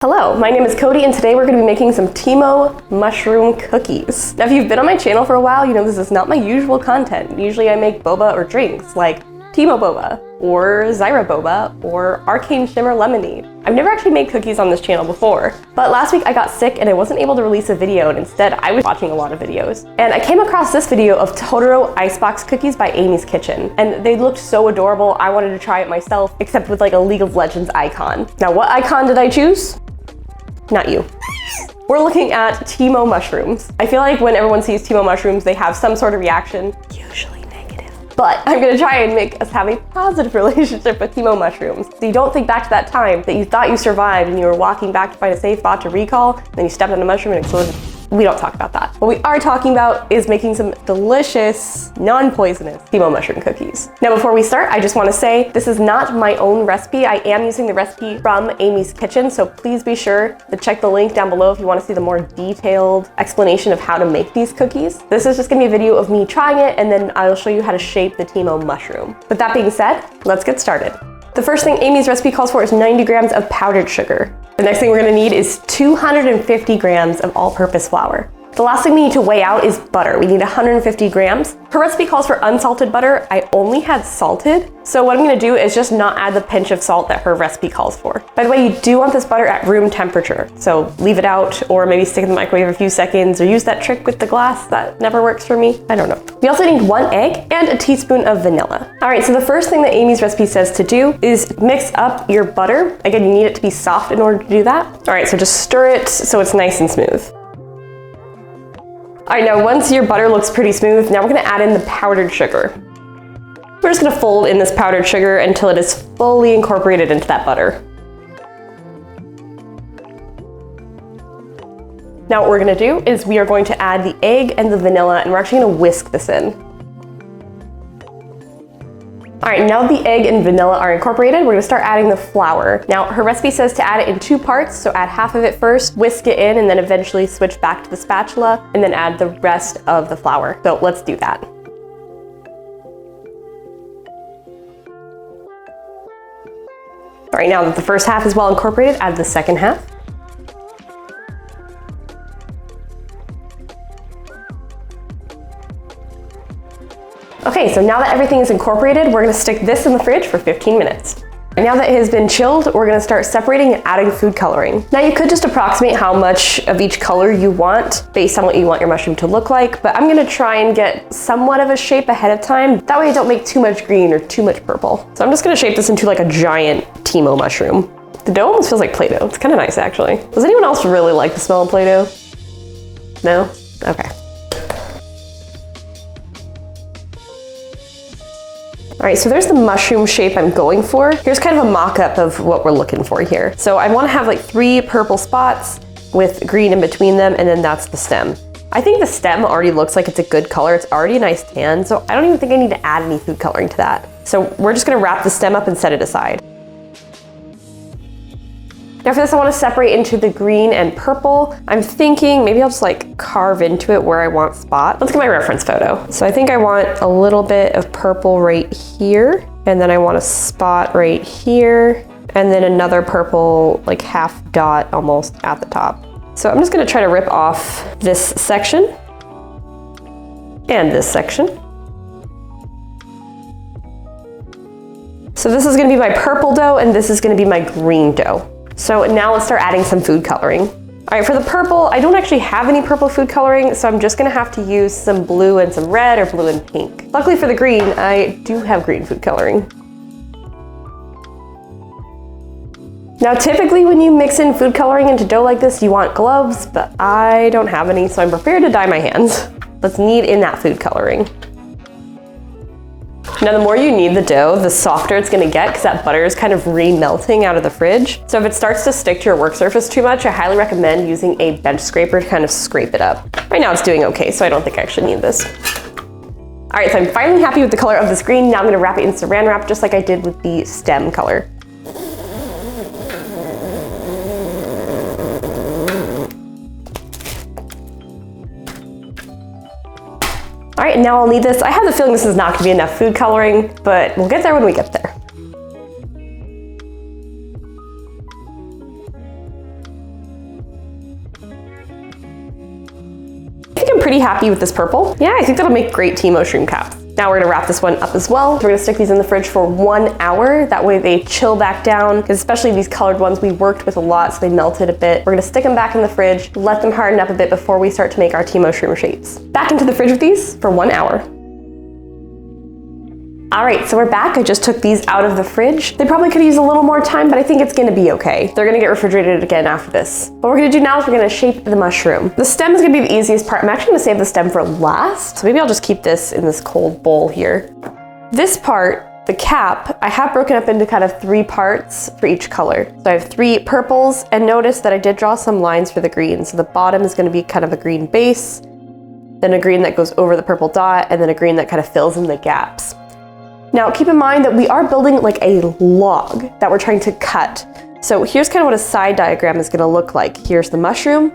Hello, my name is Cody and today we're going to be making some Teemo mushroom cookies. Now if you've been on my channel for a while, you know this is not my usual content. Usually I make boba or drinks like Teemo boba or Zyra boba or Arcane Shimmer lemonade. I've never actually made cookies on this channel before, but last week I got sick and I wasn't able to release a video, and instead I was watching a lot of videos. And I came across this video of Totoro Icebox cookies by Amy's Kitchen, and they looked so adorable I wanted to try it myself, except with like a League of Legends icon. Now what icon did I choose? Not you. We're looking at Teemo mushrooms. I feel like when everyone sees Teemo mushrooms, they have some sort of reaction, usually negative. But I'm gonna try and make us have a positive relationship with Teemo mushrooms. So you don't think back to that time that you thought you survived and you were walking back to find a safe spot to recall, then you stepped on a mushroom and exploded. We don't talk about that. What we are talking about is making some delicious, non-poisonous Teemo mushroom cookies. Now before we start, I just want to say this is not my own recipe. I am using the recipe from Amy's Kitchen, so please be sure to check the link down below if you want to see the more detailed explanation of how to make these cookies. This is just going to be a video of me trying it, and then I'll show you how to shape the Teemo mushroom. With that being said, let's get started. The first thing Amy's recipe calls for is 90 grams of powdered sugar. The next thing we're gonna need is 250 grams of all-purpose flour. The last thing we need to weigh out is butter. We need 150 grams. Her recipe calls for unsalted butter. I only had salted. So what I'm gonna do is just not add the pinch of salt that her recipe calls for. By the way, you do want this butter at room temperature. So leave it out or maybe stick it in the microwave a few seconds or use that trick with the glass. That never works for me. I don't know. We also need 1 egg and a teaspoon of vanilla. All right, so the first thing that Amy's recipe says to do is mix up your butter. Again, you need it to be soft in order to do that. All right, so just stir it so it's nice and smooth. All right, now once your butter looks pretty smooth, now we're gonna add in the powdered sugar. We're just gonna fold in this powdered sugar until it is fully incorporated into that butter. Now what we're gonna do is we are going to add the egg and the vanilla, and we're actually gonna whisk this in. All right, now the egg and vanilla are incorporated, we're gonna start adding the flour. Now, her recipe says to add it in 2 parts, so add half of it first, whisk it in, and then eventually switch back to the spatula, and then add the rest of the flour. So let's do that. All right, now that the first half is well incorporated, add the second half. Okay, so now that everything is incorporated, we're gonna stick this in the fridge for 15 minutes. And now that it has been chilled, we're gonna start separating and adding food coloring. Now you could just approximate how much of each color you want based on what you want your mushroom to look like, but I'm gonna try and get somewhat of a shape ahead of time. That way I don't make too much green or too much purple. So I'm just gonna shape this into like a giant Teemo mushroom. The dough almost feels like Play-Doh. It's kind of nice actually. Does anyone else really like the smell of Play-Doh? No? Okay. All right, so there's the mushroom shape I'm going for. Here's kind of a mock-up of what we're looking for here. So I wanna have like 3 purple spots with green in between them, and then that's the stem. I think the stem already looks like it's a good color. It's already a nice tan, so I don't even think I need to add any food coloring to that. So we're just gonna wrap the stem up and set it aside. Now for this, I want to separate into the green and purple. I'm thinking maybe I'll just like carve into it where I want spot. Let's get my reference photo. So I think I want a little bit of purple right here, and then I want a spot right here, and then another purple like half dot almost at the top. So I'm just going to try to rip off this section and this section. So this is going to be my purple dough and this is going to be my green dough. So now let's start adding some food coloring. All right, for the purple, I don't actually have any purple food coloring, so I'm just gonna have to use some blue and some red or blue and pink. Luckily for the green, I do have green food coloring. Now typically when you mix in food coloring into dough like this, you want gloves, but I don't have any, so I'm prepared to dye my hands. Let's knead in that food coloring. Now the more you knead the dough, the softer it's gonna get because that butter is kind of re-melting out of the fridge. So if it starts to stick to your work surface too much, I highly recommend using a bench scraper to kind of scrape it up. Right now it's doing okay, so I don't think I actually need this. All right, so I'm finally happy with the color of this green. Now I'm gonna wrap it in saran wrap just like I did with the stem color. All right, now I'll need this. I have the feeling this is not gonna be enough food coloring, but we'll get there when we get there. pretty happy with this purple. Yeah, I think that'll make great Teemo Shroom caps. Now we're gonna wrap this one up as well. We're gonna stick these in the fridge for 1 hour. That way they chill back down, because especially these colored ones we worked with a lot, so they melted a bit. We're gonna stick them back in the fridge, let them harden up a bit before we start to make our Teemo Shroom shapes. Back into the fridge with these for 1 hour. All right, so we're back. I just took these out of the fridge. They probably could use a little more time, but I think it's gonna be okay. They're gonna get refrigerated again after this. What we're gonna do now is we're gonna shape the mushroom. The stem is gonna be the easiest part. I'm actually gonna save the stem for last. So maybe I'll just keep this in this cold bowl here. This part, the cap, I have broken up into kind of 3 parts for each color. So I have 3 purples, and notice that I did draw some lines for the green. So the bottom is gonna be kind of a green base, then a green that goes over the purple dot, and then a green that kind of fills in the gaps. Now keep in mind that we are building like a log that we're trying to cut. So here's kind of what a side diagram is gonna look like. Here's the mushroom,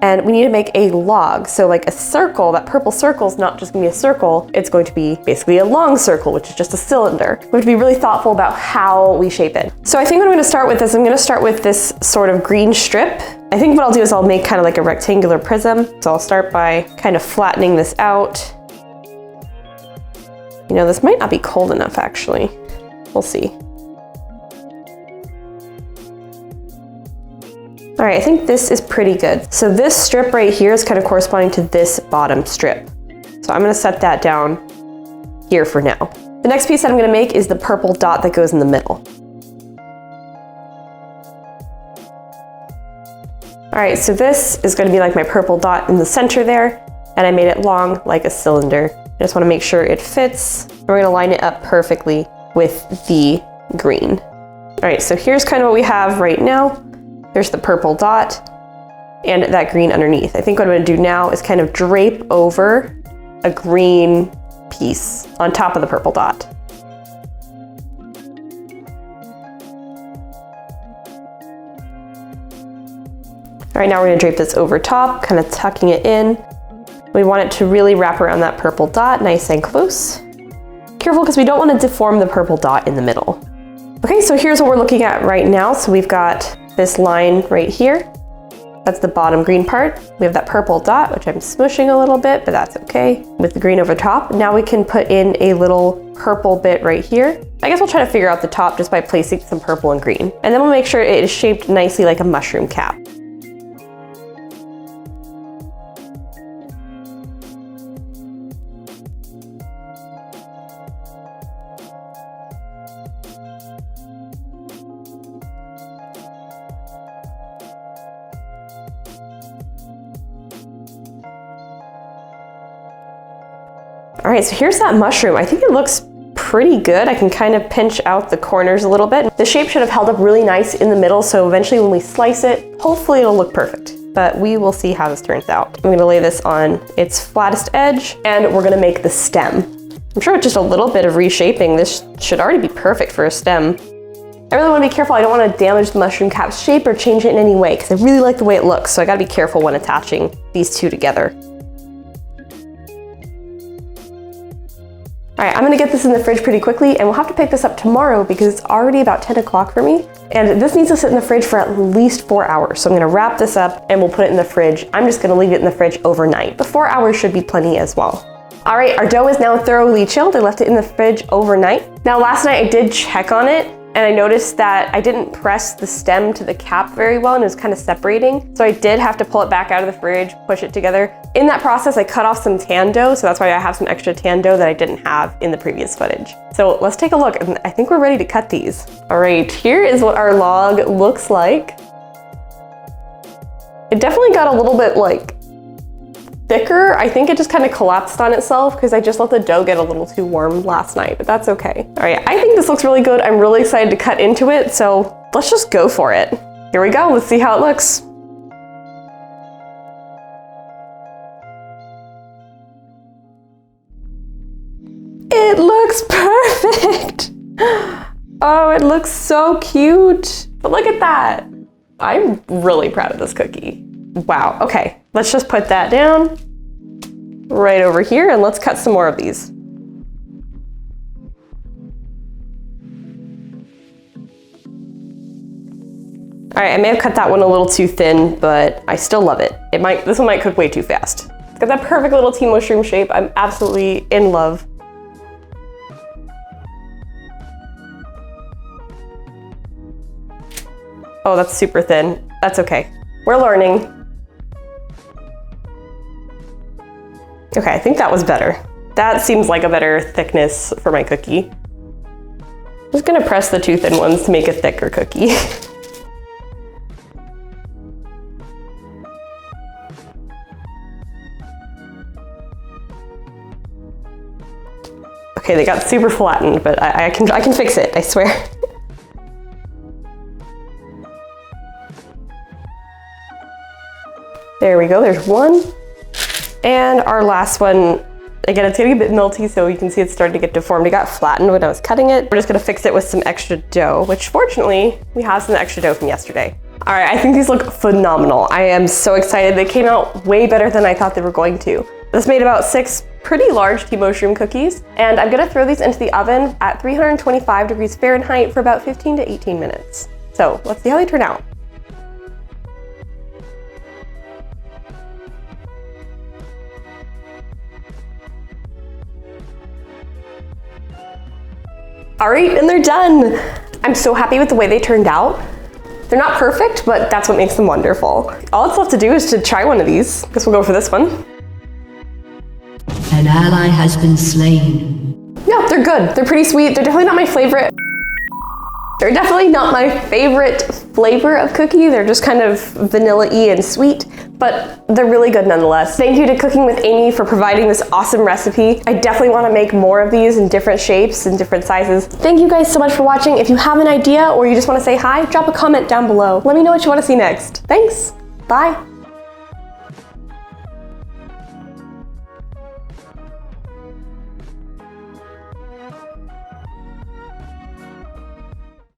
and we need to make a log. So like a circle, that purple circle is not just gonna be a circle, it's going to be basically a long circle, which is just a cylinder. We have to be really thoughtful about how we shape it. So I think what I'm gonna start with is I'm gonna start with this sort of green strip. I think what I'll do is I'll make kind of like a rectangular prism. So I'll start by kind of flattening this out. You know, this might not be cold enough actually. We'll see. All right, I think this is pretty good. So this strip right here is kind of corresponding to this bottom strip. So I'm gonna set that down here for now. The next piece that I'm gonna make is the purple dot that goes in the middle. All right, so this is gonna be like my purple dot in the center there, and I made it long like a cylinder. I just wanna make sure it fits. We're gonna line it up perfectly with the green. All right, so here's kind of what we have right now. There's the purple dot and that green underneath. I think what I'm gonna do now is kind of drape over a green piece on top of the purple dot. All right, now we're gonna drape this over top, kind of tucking it in. We want it to really wrap around that purple dot nice and close. Careful, because we don't want to deform the purple dot in the middle. Okay, so here's what we're looking at right now. So we've got this line right here. That's the bottom green part. We have that purple dot, which I'm smushing a little bit, but that's okay, with the green over top. Now we can put in a little purple bit right here. I guess we'll try to figure out the top just by placing some purple and green. And then we'll make sure it is shaped nicely like a mushroom cap. All right, so here's that mushroom. I think it looks pretty good. I can kind of pinch out the corners a little bit. The shape should have held up really nice in the middle, so eventually when we slice it, hopefully it'll look perfect. But we will see how this turns out. I'm gonna lay this on its flattest edge, and we're gonna make the stem. I'm sure with just a little bit of reshaping, this should already be perfect for a stem. I really wanna be careful. I don't wanna damage the mushroom cap's shape or change it in any way, because I really like the way it looks, so I gotta be careful when attaching these two together. All right, I'm gonna get this in the fridge pretty quickly, and we'll have to pick this up tomorrow because it's already about 10 o'clock for me. And this needs to sit in the fridge for at least 4 hours. So I'm gonna wrap this up and we'll put it in the fridge. I'm just gonna leave it in the fridge overnight, but 4 hours should be plenty as well. All right, our dough is now thoroughly chilled. I left it in the fridge overnight. Now last night I did check on it, and I noticed that I didn't press the stem to the cap very well, and it was kind of separating. So I did have to pull it back out of the fridge, push it together. In that process, I cut off some tan dough, so that's why I have some extra tan dough that I didn't have in the previous footage. So let's take a look, and I think we're ready to cut these. All right, here is what our log looks like. It definitely got a little bit like thicker. I think it just kind of collapsed on itself because I just let the dough get a little too warm last night, but that's okay. All right, I think this looks really good. I'm really excited to cut into it, so let's just go for it. Here we go, let's see how it looks. It looks perfect. Oh, it looks so cute. But look at that. I'm really proud of this cookie. Wow, okay, let's just put that down right over here and let's cut some more of these. All right, I may have cut that one a little too thin, but I still love it. This one might cook way too fast. Got that perfect little Teemo Shroom shape. I'm absolutely in love. Oh, that's super thin. That's okay. We're learning. Okay, I think that was better. That seems like a better thickness for my cookie. I'm just gonna press the two thin ones to make a thicker cookie. Okay, they got super flattened, but I can fix it, I swear. There we go, there's one. And our last one, again, it's getting a bit melty, so you can see it's starting to get deformed. It got flattened when I was cutting it. We're just gonna fix it with some extra dough, which fortunately, we have some extra dough from yesterday. All right, I think these look phenomenal. I am so excited. They came out way better than I thought they were going to. This made about 6 pretty large Teemo Shroom cookies, and I'm gonna throw these into the oven at 325 degrees Fahrenheit for about 15 to 18 minutes. So let's see how they turn out. All right, and they're done. I'm so happy with the way they turned out. They're not perfect, but that's what makes them wonderful. All it's left to do is to try one of these. I guess we'll go for this one. An ally has been slain. Yeah, they're good. They're pretty sweet. They're definitely not my favorite. They're definitely not my favorite flavor of cookie. They're just kind of vanilla-y and sweet, but they're really good nonetheless. Thank you to Cooking with Amy for providing this awesome recipe. I definitely want to make more of these in different shapes and different sizes. Thank you guys so much for watching. If you have an idea or you just want to say hi, drop a comment down below. Let me know what you want to see next. Thanks. Bye.